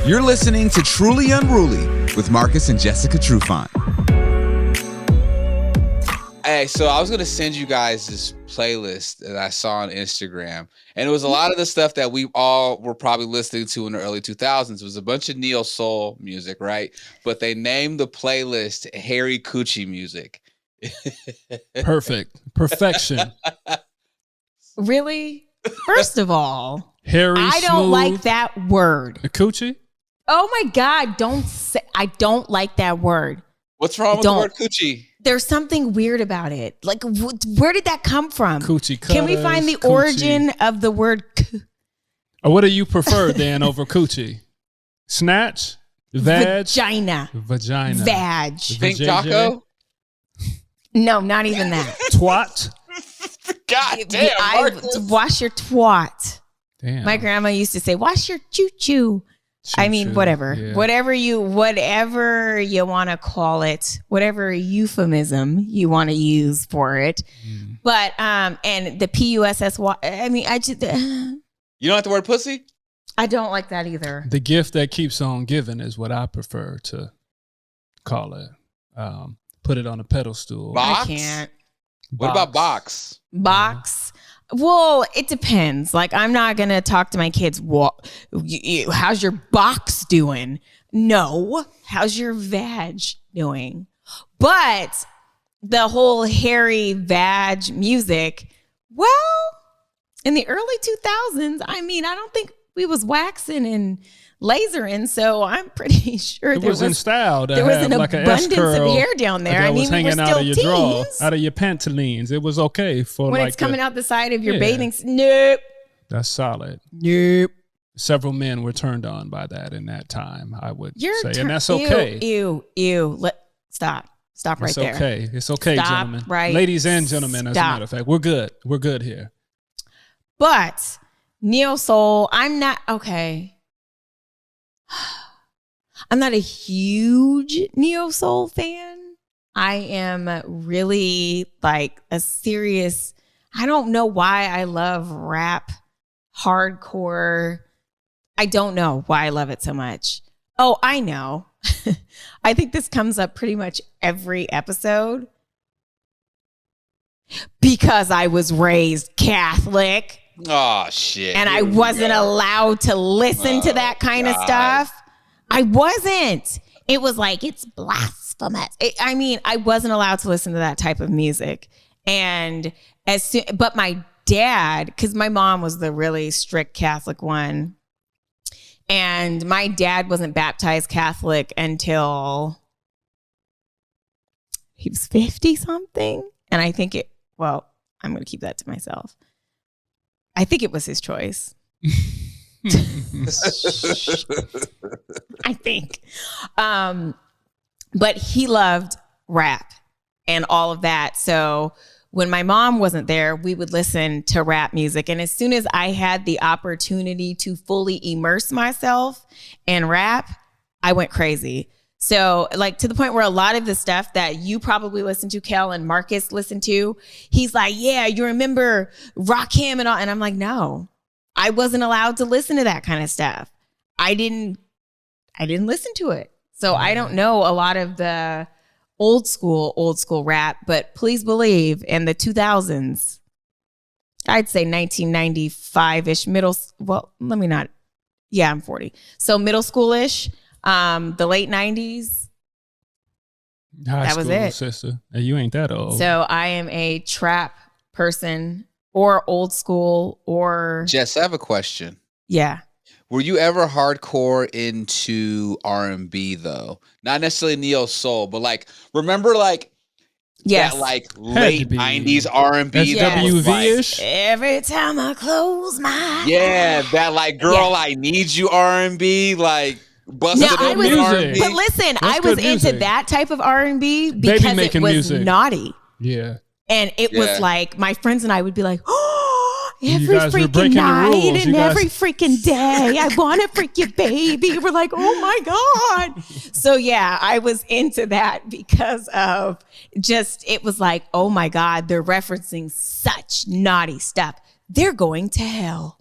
You're listening to Truly Unruly with Marcus and Jessica Trufant. Hey, so I was going to send you guys this playlist that I saw on Instagram. And it was a lot of the stuff that we all were probably listening to in the early 2000s. It was a bunch of neo soul music, right? But they named the playlist Harry Coochie music. Perfect. Perfection. Really? First of all, Harry I don't Smooth, like that word. Coochie? Oh my God, I don't like that word. What's wrong with the word coochie? There's something weird about it. Like, where did that come from? Coochie cutters, Can we find the origin of the word? Or what do you prefer then over coochie? Snatch? Vag? Vagina. Vag. Pink taco? No, not even that. Twat? God damn, wash your twat. Damn. My grandma used to say, wash your choo-choo. I mean, whatever. Yeah. Whatever you want to call it, whatever euphemism you want to use for it. Mm. But, and the P-U-S-S-Y, I mean, I just... You don't like the word pussy? I don't like that either. The gift that keeps on giving is what I prefer to call it. Put it on a pedestal. Box? I can't. What about box? Box? Well, it depends. Like, I'm not going to talk to my kids, how's your box doing? No. How's your vag doing? But the whole hairy vag music, well, in the early 2000s, I mean, I don't think we was waxing and lasering, so I'm pretty sure it was in style. There was an like abundance of hair down there. I mean, was hanging we're out still of your teens. draw, out of your pantaloons. It was okay for when like it's coming out the side of your bathing. Nope. That's solid. Nope. Several men were turned on by that in that time, I would say, and that's ew, okay. Ew. Stop right there. It's okay. It's okay, Stop gentlemen. Right. Ladies and gentlemen, as a matter of fact. We're good. We're good here. But neo soul, I'm not okay. I'm not a huge neo soul fan. I am really like a serious, I don't know why I love rap, hardcore. I don't know why I love it so much. Oh, I know. I think this comes up pretty much every episode. Because I was raised Catholic. Oh, shit. And I wasn't allowed to listen to that kind of stuff. I wasn't. It was like, it's blasphemous. I wasn't allowed to listen to that type of music. And but my dad, because my mom was the really strict Catholic one. And my dad wasn't baptized Catholic until he was 50 something. And I think I'm going to keep that to myself. I think it was his choice. I think. But he loved rap and all of that. So when my mom wasn't there, we would listen to rap music. And as soon as I had the opportunity to fully immerse myself in rap, I went crazy. So like to the point where a lot of the stuff that you probably listen to, Kel, and Marcus listen to, he's like, yeah, you remember Rakim and all. And I'm like, no, I wasn't allowed to listen to that kind of stuff. I didn't listen to it. So I don't know a lot of the old school rap, but please believe in the 2000s, I'd say 1995-ish, I'm 40. So middle school-ish. The late 90s. That was it. Sister. You ain't that old. So I am a trap person or old school or... Jess, I have a question. Yeah. Were you ever hardcore into R&B though? Not necessarily neo soul, but like, remember like yes. that like late 90s R&B? SWV-ish? Like, every time I close my eyes. Yeah, that like, girl, I need you R&B, like... Busted now, up in R&B. But listen, I was into that type of R&B because it was music. naughty. Yeah. And it was like, my friends and I would be like, oh, every freaking night and every freaking day, I want to freak you, baby. We're like, oh my God. So yeah, I was into that because of it was like, oh my God, they're referencing such naughty stuff. They're going to hell.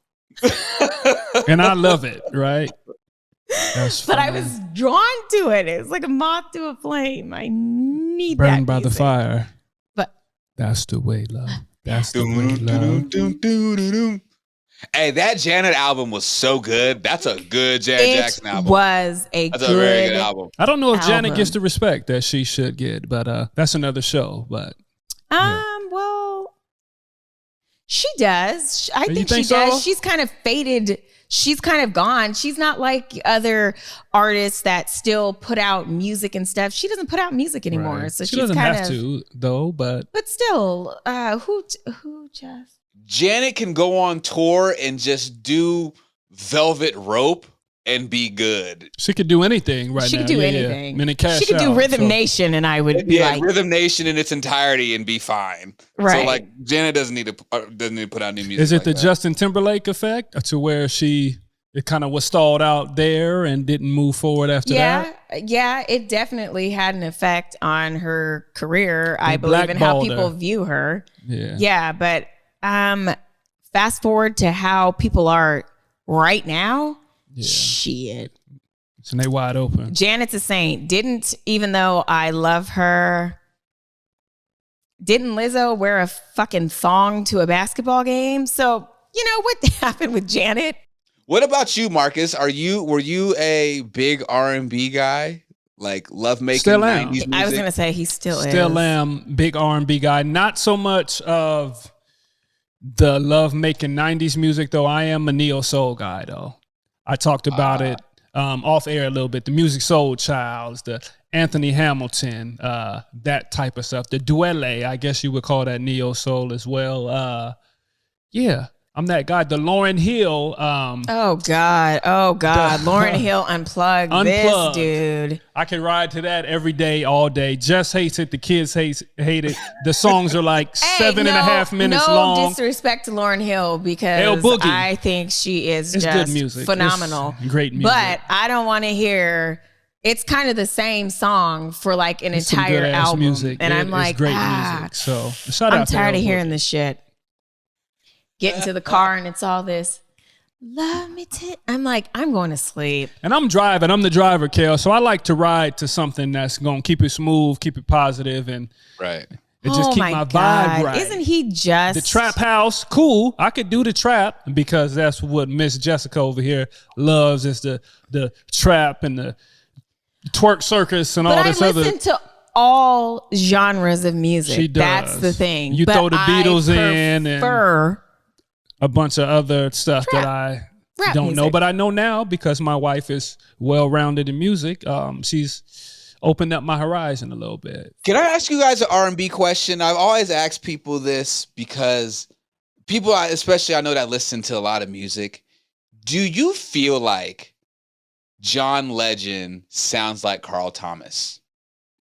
And I love it, right? That's but funny. I was drawn to it. It was like a moth to a flame. I need Burned that by the music. fire. But That's the way, love. That's the way, love. Hey, that Janet album was so good. That's a good Janet Jackson album. Was a That's good a very good album. I don't know if Janet album. gets the respect that she should get, but that's another show. But well, she does. I think she think so? does. She's kind of faded. She's kind of gone. She's not like other artists that still put out music and stuff. She doesn't put out music anymore. right. So she she's doesn't kind have of, to though. But still, who just? Janet can go on tour and just do Velvet Rope and be good. she could do anything right now. She could do Yeah. anything. And it cash She could do out, Rhythm so. Nation, and I would be like, Rhythm Nation in its entirety and be fine. Right. So like Janet doesn't need to put out new music. Is it like the that. Justin Timberlake effect to where it kind of was stalled out there and didn't move forward after that? Yeah, it definitely had an effect on her career, I They believe, and how blackballed people her. view her. Yeah. Yeah, but fast forward to how people are right now. Yeah. Shit. So they wide open. Janet's a saint. Even though I love her, didn't Lizzo wear a fucking thong to a basketball game? So, you know what happened with Janet? What about you, Marcus? Were you a big R&B guy? Like love making Still am. 90s music? I was going to say he still is. Still am big R&B guy. Not so much of the love making 90s music though. I am a neo soul guy though. I talked about it off air a little bit. The Music Soul Childs, the Anthony Hamilton, that type of stuff. The Duele, I guess you would call that neo soul as well. Yeah, I'm that guy. The Lauryn Hill. Oh God. Lauryn Hill unplugged this dude. I can ride to that every day, all day. Jess hates it. The kids hate it. The songs are like 7.5 minutes long. No disrespect to Lauryn Hill because Boogie. I think she is It's just good music. phenomenal. It's great music. But I don't want to hear. It's kind of the same song for like an It's some entire good-ass album, music. and I'm It's like, great music. So shout I'm out to tired of L hearing Boogie. this shit. Get into the car and it's all this. Love me to. I'm like, I'm going to sleep. And I'm driving. I'm the driver, Kel. So I like to ride to something that's going to keep it smooth, keep it positive, and Right. just keep my vibe right. Isn't he just The trap house, cool. I could do the trap because that's what Miss Jessica over here loves is the trap and the twerk circus and all But I this other. listen to all genres of music. She does. That's the thing. You But throw the Beatles I in and prefer a bunch of other stuff that I rap don't know, music. but I know now because my wife is well-rounded in music. She's opened up my horizon a little bit. Can I ask you guys an R&B question? I've always asked people this because people, especially I know that listen to a lot of music. Do you feel like John Legend sounds like Carl Thomas?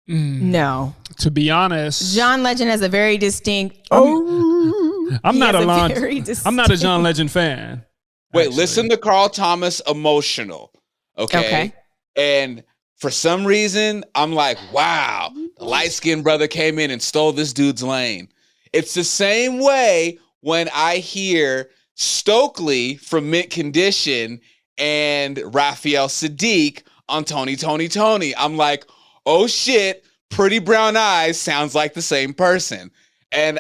No. To be honest, John Legend has a very distinct. I'm not very I'm not a John Legend fan. Wait, actually. listen to Carl Thomas Emotional. Okay. And for some reason, I'm like, wow, the light-skinned brother came in and stole this dude's lane. It's the same way when I hear Stokely from Mint Condition and Raphael Sadiq on Tony, Tony, Tony. I'm like, oh shit, Pretty Brown Eyes sounds like the same person. And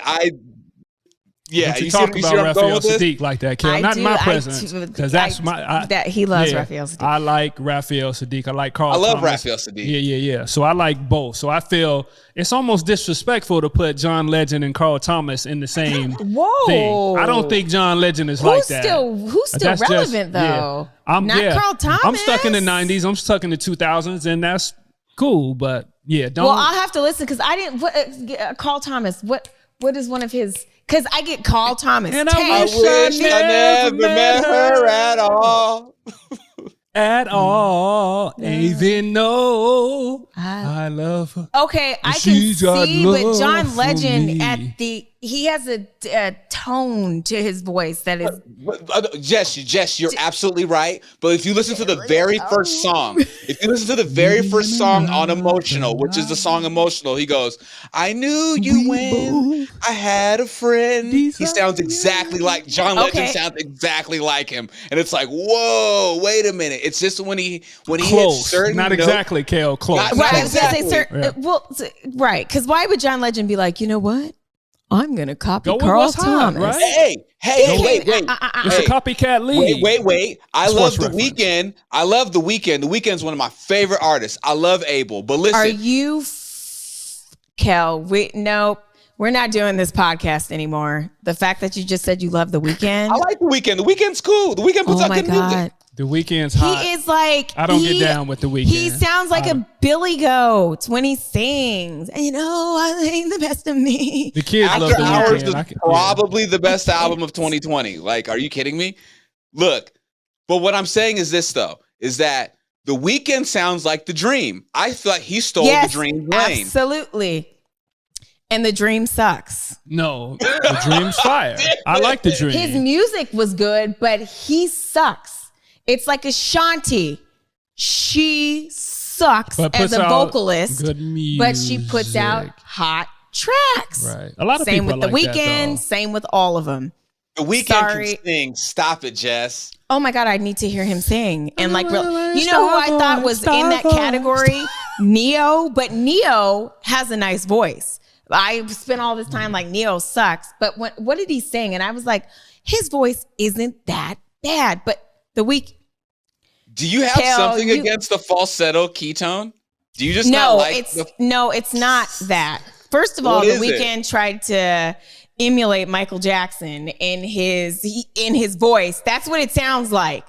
yeah, Don't you see talk where about I'm going Raphael with this? Sadiq like that, Kel. Not in my presence, because that's that he loves yeah, Raphael Sadiq. I like Raphael Sadiq. I like Carl. I love Thomas. Raphael Sadiq. Yeah. So I like both. So I feel it's almost disrespectful to put John Legend and Carl Thomas in the same Whoa. thing. I don't think John Legend is like that. Who's still That's just- relevant though? Not Carl Thomas. I'm stuck in the 90s. I'm stuck in the 2000s, and that's cool. But yeah, don't. Well, I'll have to listen because I didn't. Carl Thomas. What is one of his? Because I get Carl Thomas. And I wish wish I never met her at all. at all, even though I love her. Okay, I can She's got see, but love John for Legend me. he has a tone to his voice that is. Jess, you're absolutely right. But if you listen to the very first song, on Emotional, which is the song Emotional, he goes, I knew you when I had a friend. He sounds exactly like John Legend sounds exactly like him. And it's like, whoa, wait a minute. It's just when he Close. hits certain Not notes, exactly, Kale. Close. Not Right, I was gonna say, exactly. right, because why would John Legend be like, you know what? I'm gonna copy Go with Carl what's hot, Thomas. right? Hey, wait. It's a copycat league. Wait. I Sports love The reference. Weeknd. I love The Weeknd. The Weeknd's one of my favorite artists. I love Abel. But listen. Are you, Kel? Nope. We're not doing this podcast anymore. The fact that you just said you love The Weeknd. I like The Weeknd. The Weeknd's cool. The Weeknd puts out good music. The Weeknd's hot. He is like, I don't get down with The Weeknd. He sounds like a Billy Goat when he sings. And I think the best of me. The kids love After The Hours Weeknd. is probably the best album of 2020. Like, are you kidding me? Look, but what I'm saying is this, though, is that The Weeknd sounds like The Dream. I feel like he stole The Dream's lane. Absolutely. And The Dream sucks. No, The Dream's fire. I like The Dream. His music was good, but he sucks. It's like Ashanti. She sucks as a vocalist, good music. but she puts out hot tracks. Right. A lot of same people with The like that, Weeknd, though. same with all of them. The Weeknd can sing. Stop it, Jess. Oh my God, I need to hear him sing. And like, you know who I thought was in that category? Neo, but Neo has a nice voice. I spent all this time like Neo sucks, but what did he sing? And I was like, his voice isn't that bad, but The Weeknd. Do you have something against the falsetto ketone? Do you just not like No, it's not that. First of all, The Weeknd tried to emulate Michael Jackson in his voice. That's what it sounds like.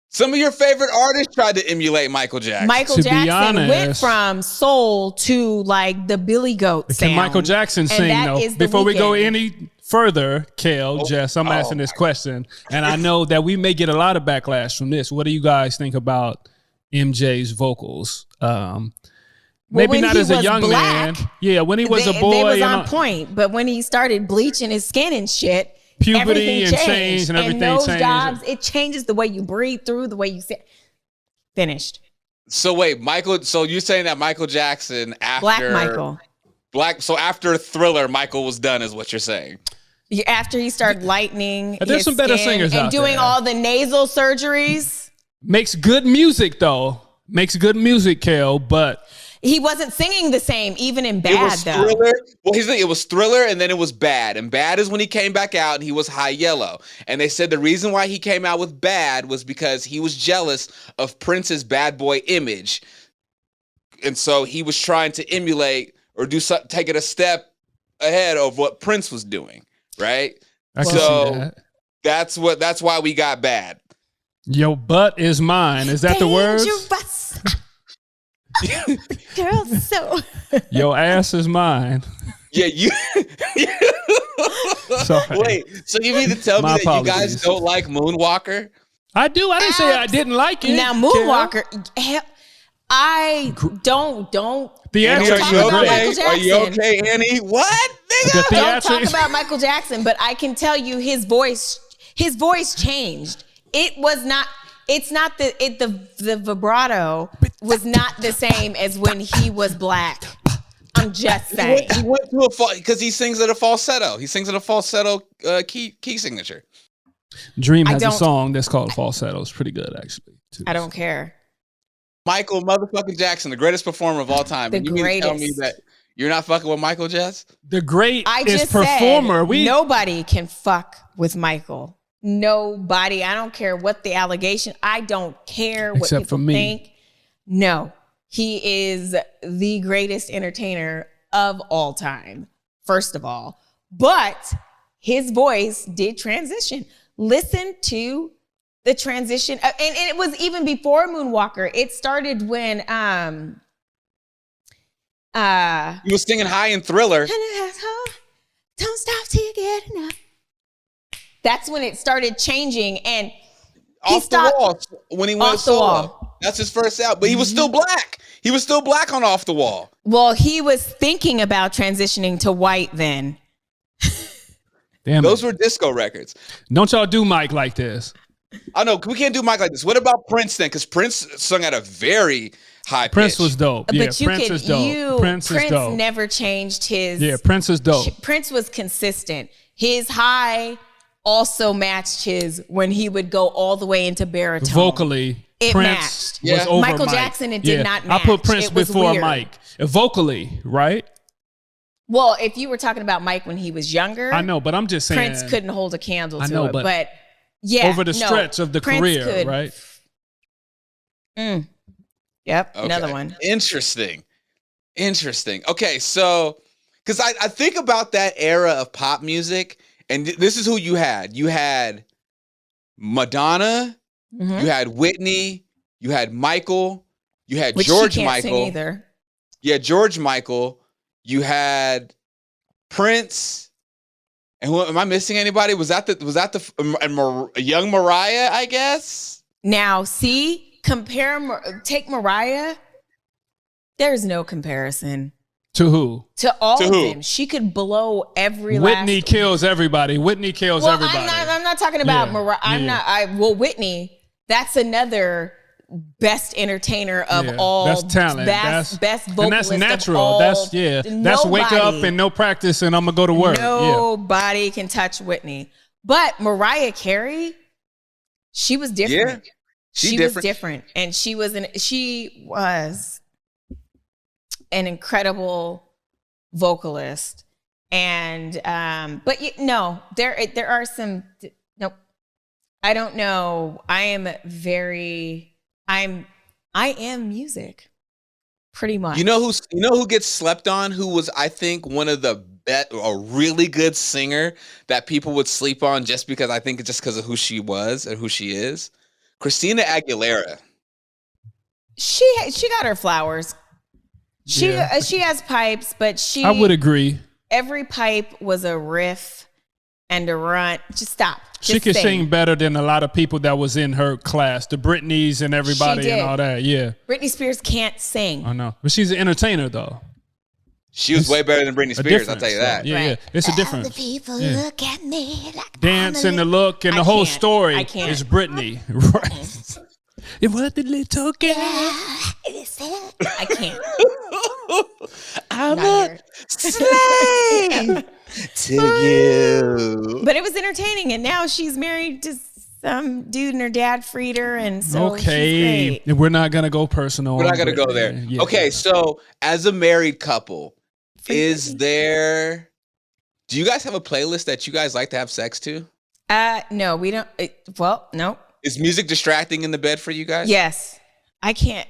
Some of your favorite artists tried to emulate Michael Jackson. Michael Jackson went from soul to like the Billy Goat sound. Can Michael Jackson sing, though? Before we go any further, Kale, Jess, I'm asking this question, and I know that we may get a lot of backlash from this. What do you guys think about MJ's vocals? Maybe not as a young man. Yeah, when he was a boy. They was on point, but when he started bleaching his skin and shit, puberty and change and everything those changed. Jobs, it changes the way you breathe through, the way you sit. Finished. So wait, Michael. So you're saying that Michael Jackson after after Thriller, Michael was done, is what you're saying? After he started lightening, there's some better singers and out doing there. all the nasal surgeries. Makes good music though. Makes good music, Kale, but he wasn't singing the same, even in Bad, it was though. Thriller. Well, it was Thriller, and then it was Bad. And Bad is when he came back out, and he was High Yellow. And they said the reason why he came out with Bad was because he was jealous of Prince's bad boy image. And so he was trying to emulate or take it a step ahead of what Prince was doing, right? I can see that. That's why we got Bad. Your butt is mine. Is that the words? Girl, so your ass is mine. Yeah, you. Sorry. Wait, so you mean to tell me that you guys don't like Moonwalker? I do. I didn't say I didn't like it. Now, Moonwalker, I don't. The answer Are you okay, Annie? What? Nigga? Don't talk about Michael Jackson, but I can tell you his voice changed. It's not the vibrato was not the same as when he was black. I'm just saying. He went to because he sings at a falsetto. He sings at a falsetto key signature. Dream has a song that's called Falsetto. It's pretty good, actually. Too. I don't care. Michael motherfucking Jackson, the greatest performer of all time. You mean to tell me that you're not fucking with Michael, Jess? The greatest performer. Nobody can fuck with Michael. Nobody. I don't care what the allegation. I don't care what people think. No, he is the greatest entertainer of all time, first of all. But his voice did transition. Listen to the transition. And it was even before Moonwalker. It started when he was singing High in Thriller. Don't stop till you get enough. That's when it started changing, and Off the Wall when he went solo. That's his first album, but he was still black. He was still black on Off the Wall. Well, he was thinking about transitioning to white then. Damn Those it. were disco records. Don't y'all do Mike like this. I know we can't do Mike like this. What about Prince then? Because Prince sung at a very high Prince pitch. was dope. Yeah, But you Prince could, is dope. Prince is dope. never changed his. Yeah, Prince is dope. Prince was consistent. His high also matched his when he would go all the way into baritone. Vocally, It Prince matched. was Yeah. over Michael Mike. Jackson, it did not match. I put Prince It was before weird. Mike. Vocally, right? Well, if you were talking about Mike when he was younger, I know, but I'm just saying. Prince couldn't hold a candle I to know, it. but But yeah, over the stretch of the Prince career, could. right? Yep, Okay. another one. Interesting. Okay, so because I think about that era of pop music, and this is who you had. You had Madonna, Mhm. you had Whitney, you had Michael, you had Which George she can't sing Michael. either. Yeah, George Michael. You had Prince. And who am I missing? Anybody? Was that the young Mariah? I guess. Now, see, take Mariah. There's no comparison To who? to all To of who? them. She could blow every Whitney last. kills everybody. Whitney kills Well, everybody. I'm not talking about Yeah, Mariah. yeah. Well, Whitney. That's another best entertainer of Yeah, all. that's talent. Best vocalist and that's of natural. all. That's That's wake up Nobody. and no practice and I'm gonna go to work. Nobody can touch Whitney. But Mariah Carey, she was different. Yeah, She was different. And she was an incredible vocalist. And but no, there are some nope. I don't know. I am music. Pretty much. You know who gets slept on? Who was, I think, one of the a really good singer that people would sleep on just because of who she was and who she is? Christina Aguilera. She got her flowers. She Yeah. she has pipes, but I would agree. every pipe was a riff and a run. Just stop. She could sing better than a lot of people that was in her class, the Britneys and everybody She and did. all that. Yeah, Britney Spears can't sing. I know, but she's an entertainer though. She was way better than Britney A Spears, I'll difference, tell you so, that. Yeah, Right. yeah, it's a difference. people Yeah. look at me like Dance and the look and I the whole can't. story I can't. is Britney. Right. It was the little girl. I can't. I'm Not a here. slave to you. But it was entertaining, and now she's married to some dude, and her dad freed her, and so Okay, she's great. we're not gonna go personal. We're not on gonna go Britney. there. Yeah. Okay, so as a married couple, is Britney. there? Do you guys have a playlist that you guys like to have sex to? No, we don't. Well, no. Is music distracting in the bed for you guys? Yes, I can't.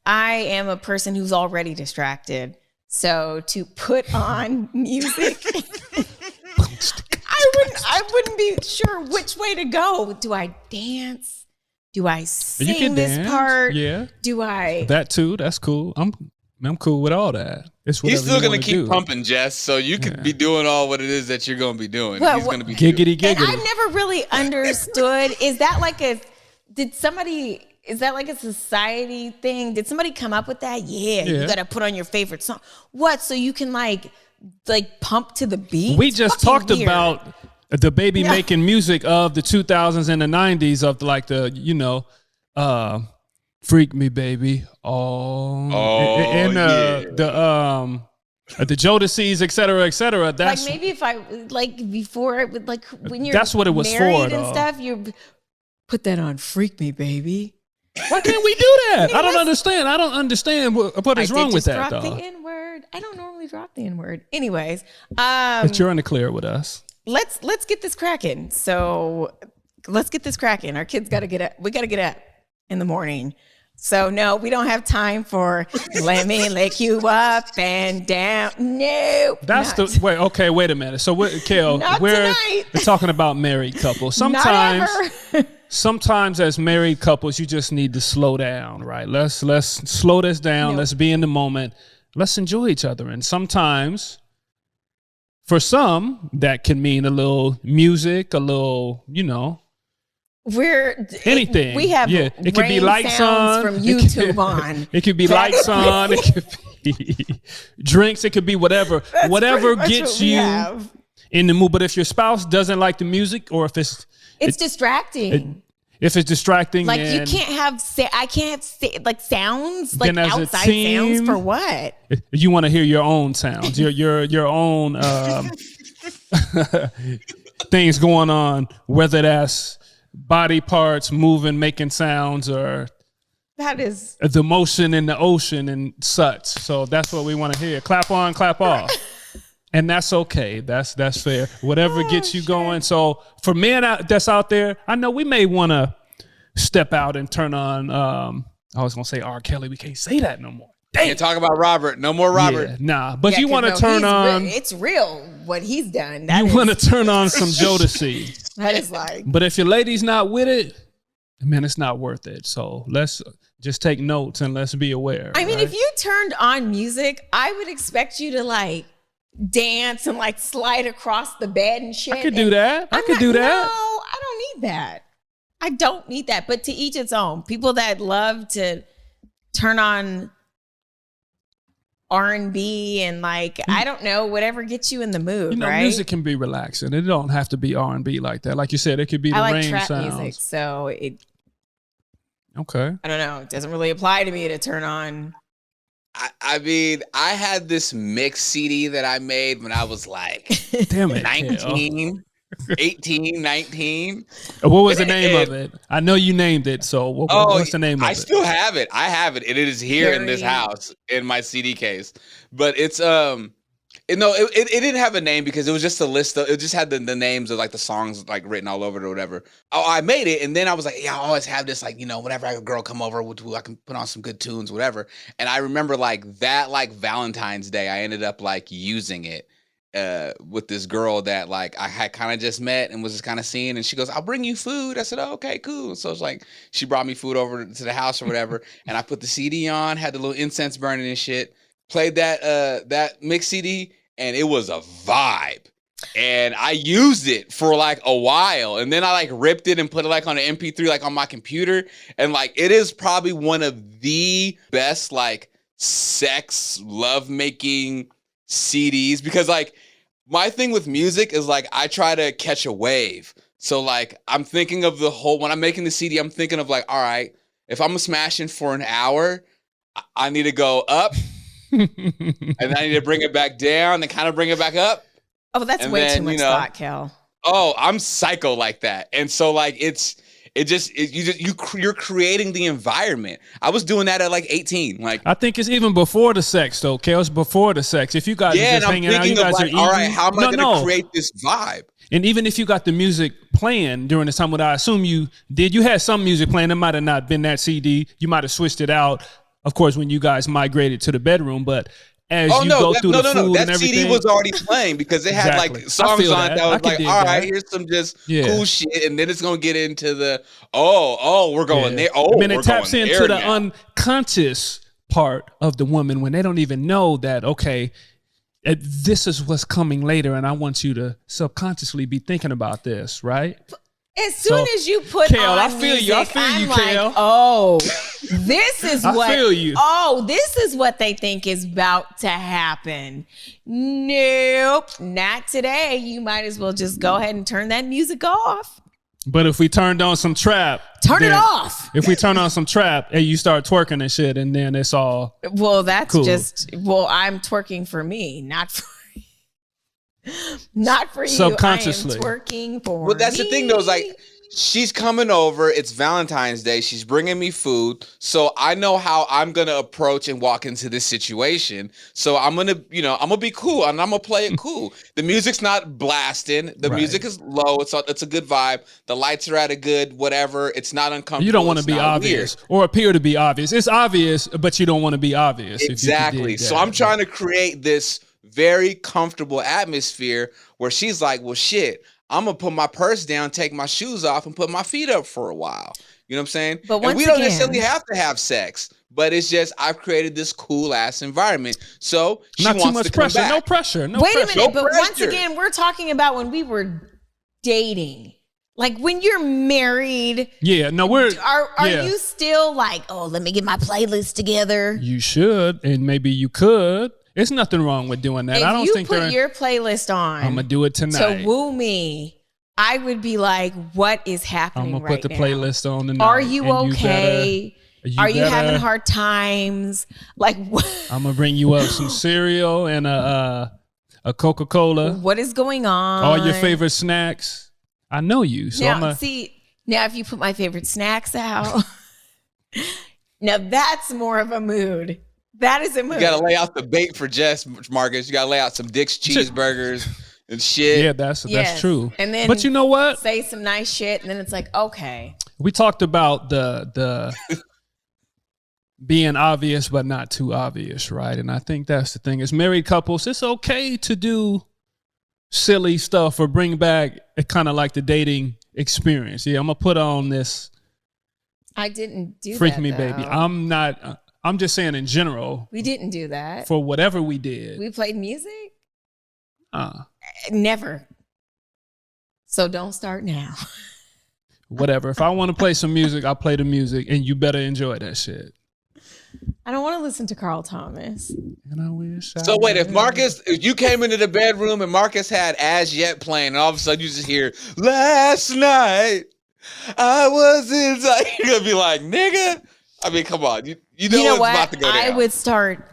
I am a person who's already distracted. So to put on music, I wouldn't be sure which way to go. Do I dance? Do I You sing can this dance. part? Yeah, Do I? that too. That's cool. I'm cool with all that. It's He's whatever still you gonna wanna keep do. pumping, Jess. So you could be doing all what it is that you're gonna be doing. Well, He's gonna be Giggity And giggity. I've never really understood. Is that like a society thing? Did somebody come up with that? Yeah. Yeah. You got to put on your favorite song. What? So you can like pump to the beat? We just Fucking talked weird. about the baby Yeah. making music of the 2000s and the 90s of like Freak Me Baby. And the Jodeci's, et cetera, et cetera. That's maybe if I before it would when you're That's what it was for, married and though. stuff, you put that on Freak Me Baby. why can't we do that? I don't understand. I don't understand what is I wrong did with just that, drop though. the N-word. I don't normally drop the N-word. Anyways, But you're in the clear with us. let's get this cracking. So let's get this cracking. Our kids got to get up. We got to get up in the morning. So no, we don't have time for let me lick you up and down. No, That's not- wait a minute. So Kel, Not we're tonight. talking about married couples. not ever. Sometimes as married couples, you just need to slow down, right? Let's slow this down. Nope. Let's be in the moment. Let's enjoy each other. And sometimes, for some, that can mean a little music, a little, anything. We have it could be rain lights sounds on from YouTube on. It could be lights on. It could be drinks. It could be whatever. Whatever gets you in the mood. But if your spouse doesn't like the music, or if it's distracting. If it's distracting, like you can't have like sounds, like outside team, sounds for what? You want to hear your own sounds, your own things going on, whether that's body parts moving, making sounds, or that is the motion in the ocean and such. So that's what we want to hear. Clap on, clap off. And that's okay. That's fair. Whatever gets you going. So for men that's out there, I know we may want to step out and turn on. I was gonna say R. Kelly. We can't say that no more. Dang. Can't talk about Robert. No more Robert. Yeah, nah, but you want to turn on. It's real what he's done. You want to turn on some Jodeci. That is like. But if your lady's not with it, man, it's not worth it. So let's just take notes and let's be aware. I mean, if you turned on music, I would expect you to like dance and like slide across the bed and shit. I could do that. I could do that. No, I don't need that. I don't need that. But to each its own. People that love to turn on R&B and like, I don't know, whatever gets you in the mood, right? Music can be relaxing. It don't have to be R&B like that. Like you said, it could be the rain trap sounds. Music, so it. Okay. I don't know. It doesn't really apply to me to turn on. I mean, I had this mix CD that I made when I was like damn it, 19, 18, 19. What was the name of it? I know you named it. So what's the name of it? I still have it. I have it. And it is here in this house in my CD case. But it's it didn't have a name because it was just a list of, it just had the names of like the songs like written all over it or whatever. Oh, I made it, and then I was like, yeah, I always have this like, whenever I have a girl come over, I can put on some good tunes, whatever. And I remember like that, like Valentine's Day, I ended up like using it with this girl that like I had kind of just met and was just kind of seeing, and she goes, I'll bring you food. I said, oh, okay, cool. So it's like she brought me food over to the house or whatever, and I put the CD on, had the little incense burning and shit, played that mix CD, and it was a vibe. And I used it for like a while, and then I like ripped it and put it like on an MP3 like on my computer, and like it is probably one of the best like sex love making CDs, because like my thing with music is like I try to catch a wave. So like I'm thinking of the whole, when I'm making the CD, I'm thinking of like, all right, if I'm smashing for an hour, I need to go up and then I need to bring it back down and kind of bring it back up. Oh, that's and way then, too much thought, Kel. Oh, I'm psycho like that. And so like you're creating the environment. I was doing that at like 18. Like I think it's even before the sex though, Kel. It's before the sex. If you guys are just hanging out, you guys are eating. All right, how am I going to create this vibe? And even if you got the music playing during this time, what I assume you did, you had some music playing. It might have not been that CD. You might have switched it out, of course, when you guys migrated to the bedroom. But as go through the food and everything, CD was already playing because it had like songs on it that was like, all right, here's some just cool shit, and then it's gonna get into the we're going there. Oh, I mean, it taps into the unconscious part of the woman when they don't even know that. Okay, this is what's coming later, and I want you to subconsciously be thinking about this, right? As soon as you put Kel, on I feel music, you. I feel you, like, Kel. oh, this is what. I feel you. Oh, this is what they think is about to happen. Nope, not today. You might as well just go ahead and turn that music off. But if we turned on some trap, turn it off. If we turn on some trap and you start twerking and shit, and then it's all that's cool. I'm twerking for me, not for. Not for you. Subconsciously. I am twerking for Well, that's me. the thing though, is like she's coming over, it's Valentine's Day, she's bringing me food, so I know how I'm gonna approach and walk into this situation. So I'm gonna be cool and I'm gonna play it cool. The music's not blasting, the music is low, it's a good vibe, the lights are at a good whatever, it's not uncomfortable. You don't want to be obvious or appear to be obvious. It's obvious, but you don't want to be obvious. Exactly. So I'm trying to create this very comfortable atmosphere where she's like, well, shit, I'm going to put my purse down, take my shoes off, and put my feet up for a while. You know what I'm saying? But and we don't necessarily have to have sex, but it's just I've created this cool ass environment. So she not wants too much to come pressure. back. No pressure. No Wait pressure. a minute, No but once pressure. again, we're talking about when we were dating. Like when you're married. Yeah, no, Are you still like, oh, let me get my playlist together? You should, and maybe you could. There's nothing wrong with doing that. If I don't you think put your playlist on, I'm gonna do it tonight. To woo me, I would be like, what is happening I'm right gonna put the now? playlist on tonight. Are you okay? Are you having hard times? Like, what? I'm gonna bring you up some cereal and a Coca-Cola. What is going on? All your favorite snacks. I know you, so now, now if you put my favorite snacks out, now that's more of a mood. That is a mood. You gotta lay out the bait for Jess, Marcus. You gotta lay out some Dick's cheeseburgers and shit. Yeah, that's true. And then, but you know what? Say some nice shit, and then it's like, okay. We talked about the being obvious, but not too obvious, right? And I think that's the thing. As married couples, it's okay to do silly stuff or bring back kind of like the dating experience. Yeah, I'm gonna put on this. I didn't do Freak that, Me though. Baby. I'm not. I'm just saying in general. We didn't do that. For whatever we did. We played music? Never. So don't start now. Whatever. If I want to play some music, I'll play the music, and you better enjoy that shit. I don't want to listen to Carl Thomas. And I wish. So wait, if you came into the bedroom and Marcus had As Yet playing, and all of a sudden you just hear "Last Night I was inside," you're gonna be like, "Nigga." I mean, come on. You know what's what? about to go down.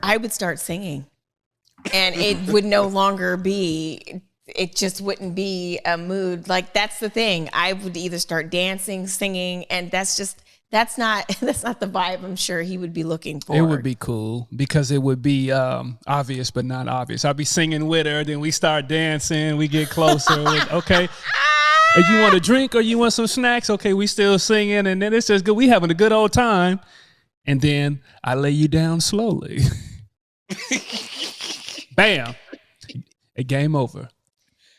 I would start singing. And it would no longer be, it just wouldn't be a mood. Like, that's the thing. I would either start dancing, singing, and that's not the vibe I'm sure he would be looking for. It would be cool because it would be obvious but not obvious. I'd be singing with her, then we start dancing, we get closer. Okay. If you want a drink or you want some snacks, okay, we still singing, and then it's just good. We having a good old time. And then I lay you down slowly. Bam. A game over.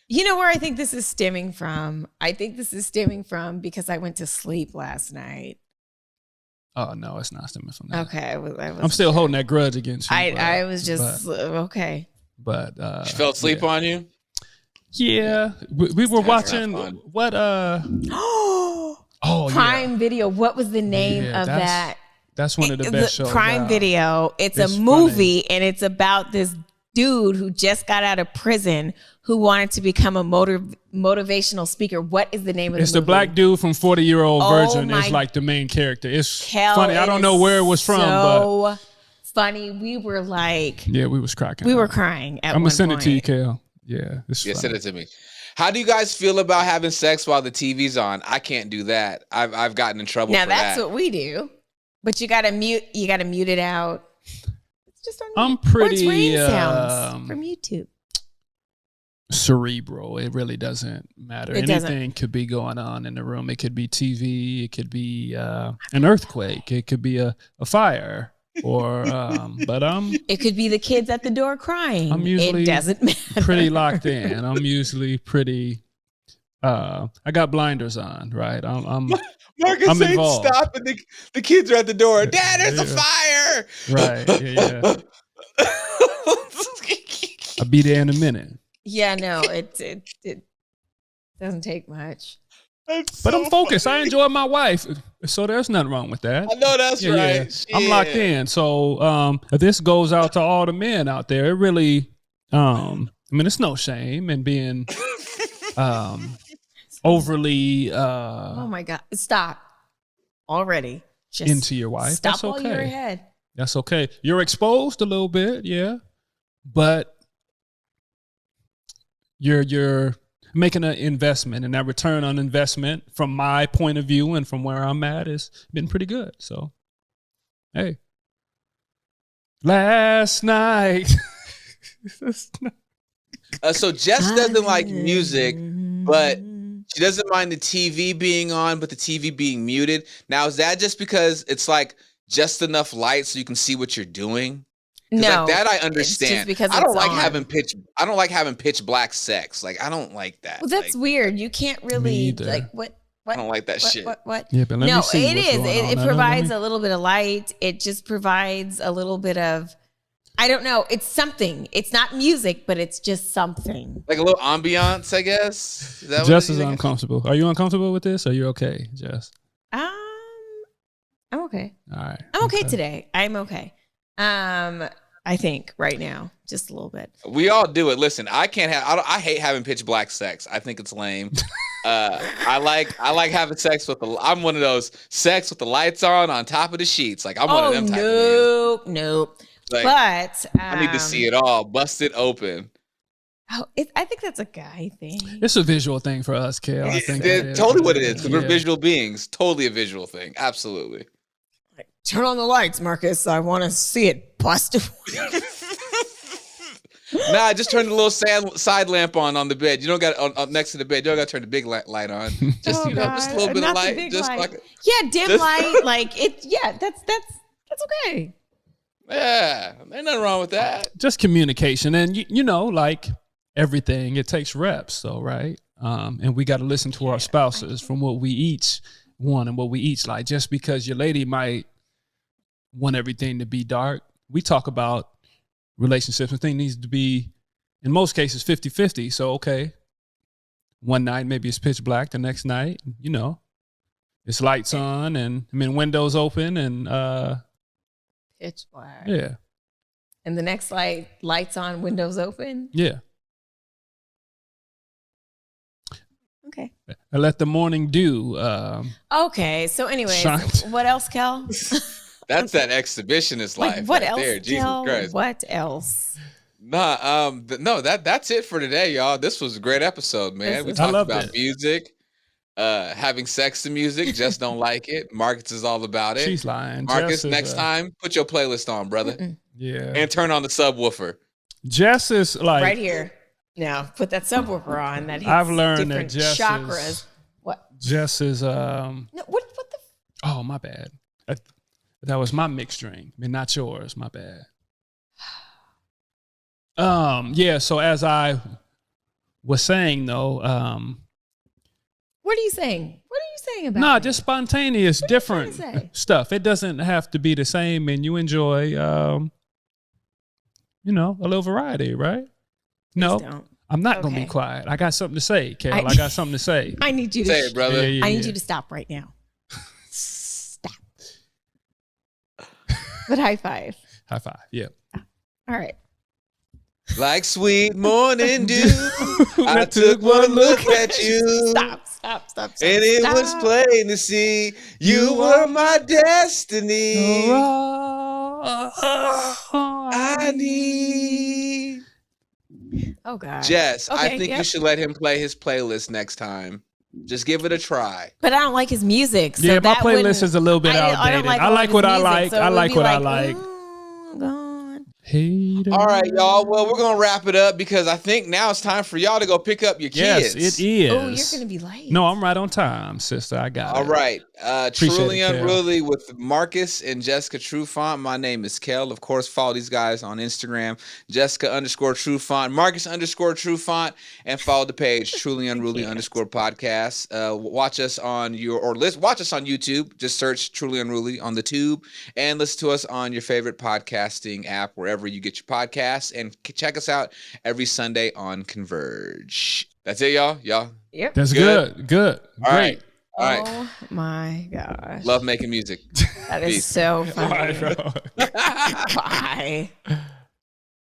You know where I think this is stemming from? I think this is stemming from because I went to sleep last night. Oh, no, it's not stemming from that. Okay. I'm still holding that grudge against you. I was just, okay. But. She fell asleep on you? Yeah. We were watching what, Prime Video. What was the name of that? That's one of the best shows. Prime Video. It's a movie, and it's about this dude who just got out of prison who wanted to become a motivational speaker. What is the name of the movie? It's the black dude from 40-Year-Old Virgin is like the main character. It's funny. I don't know where it was from, but funny. We were like, yeah, we was cracking. We were crying at I'm one gonna send point. it to you, Kel. Yeah, send it to me. How do you guys feel about having sex while the TV's on? I can't do that. I've gotten in trouble. Now for that's that. what we do, but you gotta mute. You gotta mute it out. It's just on. I'm pretty rain sounds from YouTube. Cerebral. It really doesn't matter. Anything could be going on in the room. It could be TV. It could be an earthquake. It could be a fire. Or but it could be the kids at the door crying. I'm usually it doesn't matter. Pretty locked in. I'm usually pretty I got blinders on, right? Marcus ain't stopping. The kids are at the door. Dad, there's a fire. Right. Yeah. I'll be there in a minute. Yeah, no, it doesn't take much. But I'm focused. I enjoy my wife, so there's nothing wrong with that. I know that's right. Yeah. I'm locked in. So this goes out to all the men out there. It really, I mean, it's no shame in being overly. Oh my God! Stop already. Just into your wife. Stop that's okay. while you're ahead. That's okay. You're exposed a little bit, yeah, but you're making an investment, and that return on investment from my point of view and from where I'm at has been pretty good. So, hey, last night. So Jess doesn't like music, but she doesn't mind the TV being on, but the TV being muted. Now, is that just because it's like just enough light so you can see what you're doing? No, like that I understand. It's just because I don't like on. I don't like having pitch black sex. Like I don't like that. Well, that's weird. You can't really like what. I don't like that shit. What? Yeah, but let me see it is. It provides a little bit of light. It just provides a little bit of. I don't know. It's something. It's not music, but it's just something. Like a little ambiance, I guess. Is that Jess what is uncomfortable. Are you uncomfortable with this? Are you okay, Jess? I'm okay. All right. I'm okay today. I'm okay. I think right now, just a little bit. We all do it. Listen, I hate having pitch black sex. I think it's lame. I like having sex with I'm one of those sex with the lights on top of the sheets. Like I'm one of them type of men. Nope. Like, But I need to see it all, bust it open. Oh, I think that's a guy thing. It's a visual thing for us, Kale. I think It's totally what it is, because we're visual beings. Totally a visual thing. Absolutely. Turn on the lights, Marcus. I want to see it busted. Nah, just turn the little side lamp on the bed. You don't got next to the bed. You don't got to turn the big light on. Just just a little bit of light. Just light. like dim light. Like it. Yeah, that's okay. Yeah, ain't nothing wrong with that. Just communication, and you know, like everything, it takes reps. So right, and we got to listen to our spouses from what we each want and what we each like. Just because your lady might want everything to be dark, we talk about relationships and things needs to be, in most cases, 50-50. So, okay, one night maybe it's pitch black. The next night, you know, it's lights on and windows open and pitch black. Yeah. And the next lights on, windows open. Yeah. Okay. I let the morning dew. Okay. So, anyways, shine. What else, Kel? That's that exhibitionist life. What right else? there. Jesus Christ. What else? Nah, no, that's it for today, y'all. This was a great episode, man. We talked about music, having sex to music. Just don't like it. Marcus is all about it. She's lying. Marcus, next time, put your playlist on, brother. Yeah. And turn on the subwoofer. Jess is like right here. Now put that subwoofer on. That hits I've learned different that Jess chakras. is, What? Jess is No, what the? Oh, my bad. That was my mixed drink, not yours. My bad. Yeah. So as I was saying, though, What are you saying? What are you saying about? no, me? just spontaneous, different stuff. It doesn't have to be the same, and you enjoy, you know, a little variety, right? No, don't. I'm not gonna be quiet. I got something to say, Carol. I got something to say. I need you to say it, brother. Yeah. I need you to stop right now. Stop. But high five. High five. Yeah. All right. Like sweet morning dew, I took one look at you. Stop. And it was plain to see you were my destiny. I need. Oh, God. Jess, Okay, I think you should let him play his playlist next time. Just give it a try. But I don't like his music. So Yeah, my that playlist is a little bit outdated. I don't like I like what I like. So I like what I like. Oh, God. Hater. All right, y'all. Well, we're going to wrap it up because I think now it's time for y'all to go pick up your kids. Yes, it is. Oh, you're going to be late. No, I'm right on time, sister. I got it. All right. Truly it, Unruly with Marcus and Jessica Trufant. My name is Kel. Of course, follow these guys on Instagram, Jessica_Trufant, Marcus_Trufant, and follow the page, Truly Unruly _podcast. Watch us on watch us on YouTube. Just search Truly Unruly on the tube and listen to us on your favorite podcasting app, wherever you get your podcasts, and check us out every Sunday on Converge. That's it, y'all. Yep. That's good. All right. Oh my gosh. Love making music. That is Peace. so funny. Bye, bro. Bye.